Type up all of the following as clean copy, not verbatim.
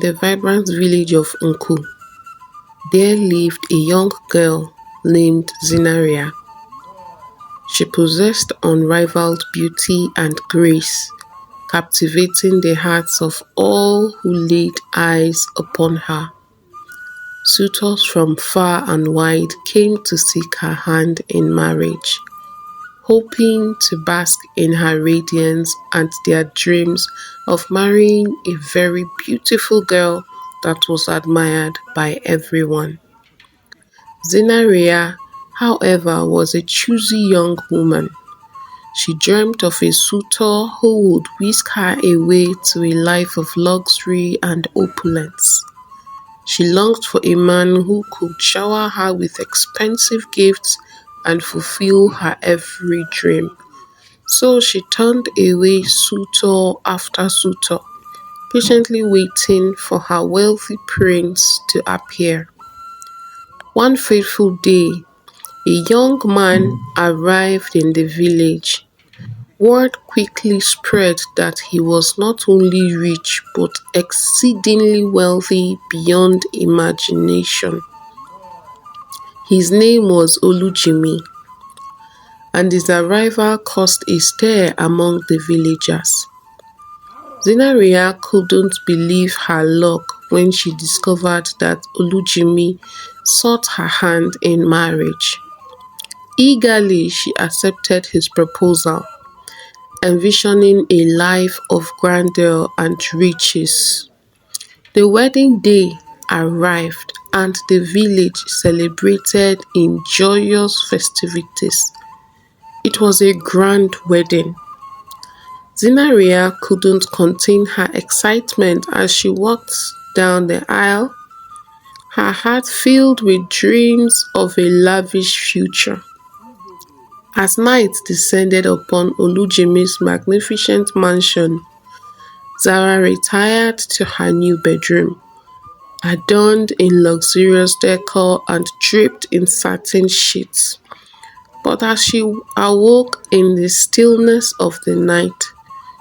the vibrant village of Nku, there lived a young girl named Zinaria. She possessed unrivaled beauty and grace, captivating the hearts of all who laid eyes upon her. Suitors from far and wide came to seek her hand in marriage, hoping to bask in her radiance and their dreams of marrying a very beautiful girl that was admired by everyone. Zinaria, however, was a choosy young woman. She dreamt of a suitor who would whisk her away to a life of luxury and opulence. She longed for a man who could shower her with expensive gifts and fulfill her every dream. So she turned away suitor after suitor, patiently waiting for her wealthy prince to appear. One fateful day, a young man arrived in the village. Word quickly spread that he was not only rich but exceedingly wealthy beyond imagination. His name was Olujimi, and his arrival caused a stir among the villagers. Zinaria couldn't believe her luck when she discovered that Olujimi sought her hand in marriage. Eagerly, she accepted his proposal, envisioning a life of grandeur and riches. The wedding day arrived and the village celebrated in joyous festivities. It was a grand wedding. Zinaria couldn't contain her excitement as she walked down the aisle, her heart filled with dreams of a lavish future. As night descended upon Olujimi's magnificent mansion, Zara retired to her new bedroom, adorned in luxurious decor and draped in satin sheets. But as she awoke in the stillness of the night,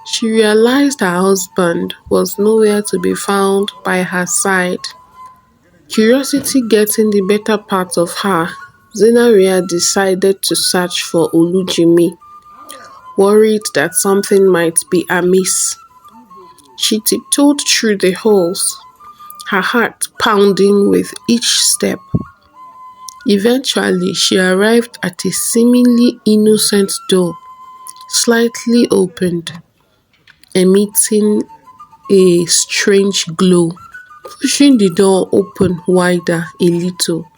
she realized her husband was nowhere to be found by her side. Curiosity getting the better part of her, Zinaria decided to search for Olujimi, worried that something might be amiss. She tiptoed through the halls, her heart pounding with each step. Eventually, she arrived at a seemingly innocent door, slightly opened, emitting a strange glow. Pushing the door open wider a little,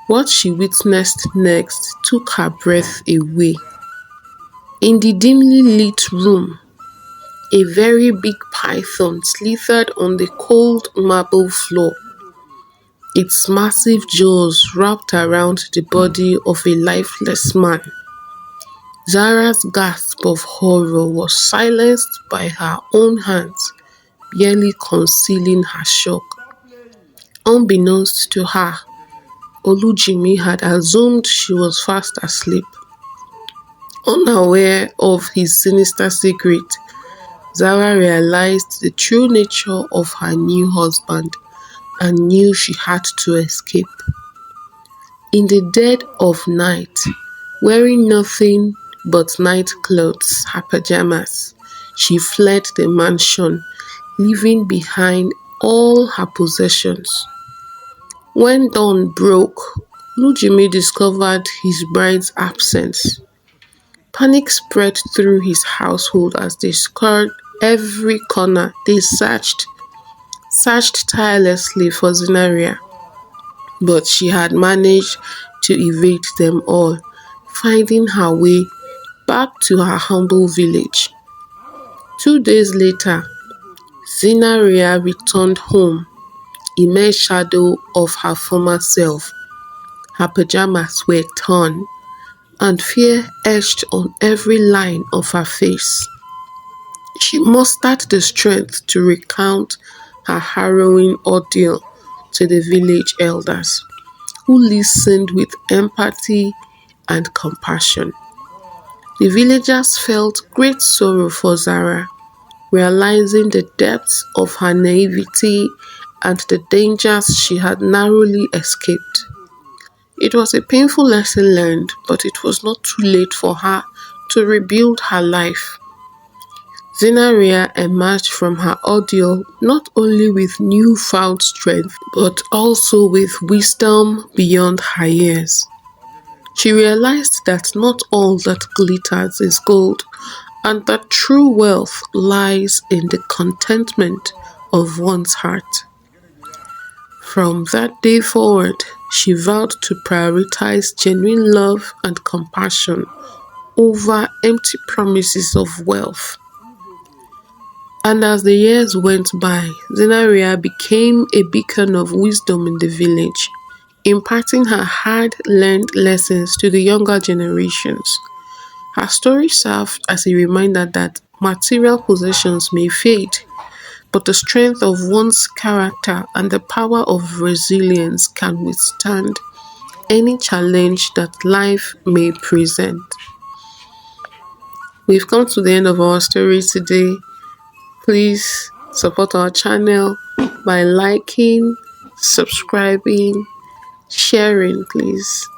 what she witnessed next took her breath away. In the dimly lit room, a very big python slithered on the cold marble floor, its massive jaws wrapped around the body of a lifeless man. Zara's gasp of horror was silenced by her own hands, barely concealing her shock. Unbeknownst to her, Olujimi had assumed she was fast asleep. Unaware of his sinister secret, Zara realized the true nature of her new husband and knew she had to escape. In the dead of night, wearing nothing but night clothes, her pajamas, she fled the mansion, leaving behind all her possessions. When dawn broke, Olujimi discovered his bride's absence. Panic spread through his household as they scoured every corner. They searched tirelessly for Zinaria, but she had managed to evade them all, finding her way back to her humble village. 2 days later, Zinaria returned home, a mere shadow of her former self. Her pajamas were torn, and fear etched on every line of her face. She mustered the strength to recount her harrowing ordeal to the village elders, who listened with empathy and compassion. The villagers felt great sorrow for Zara, realizing the depths of her naivety and the dangers she had narrowly escaped. It was a painful lesson learned, but it was not too late for her to rebuild her life. Zinaria emerged from her ordeal not only with newfound strength, but also with wisdom beyond her years. She realized that not all that glitters is gold, and that true wealth lies in the contentment of one's heart. From that day forward, she vowed to prioritize genuine love and compassion over empty promises of wealth. And as the years went by, Zinaria became a beacon of wisdom in the village, imparting her hard-learned lessons to the younger generations. Her story served as a reminder that material possessions may fade, but the strength of one's character and the power of resilience can withstand any challenge that life may present. We've come to the end of our story today. Please support our channel by liking, subscribing, sharing, please.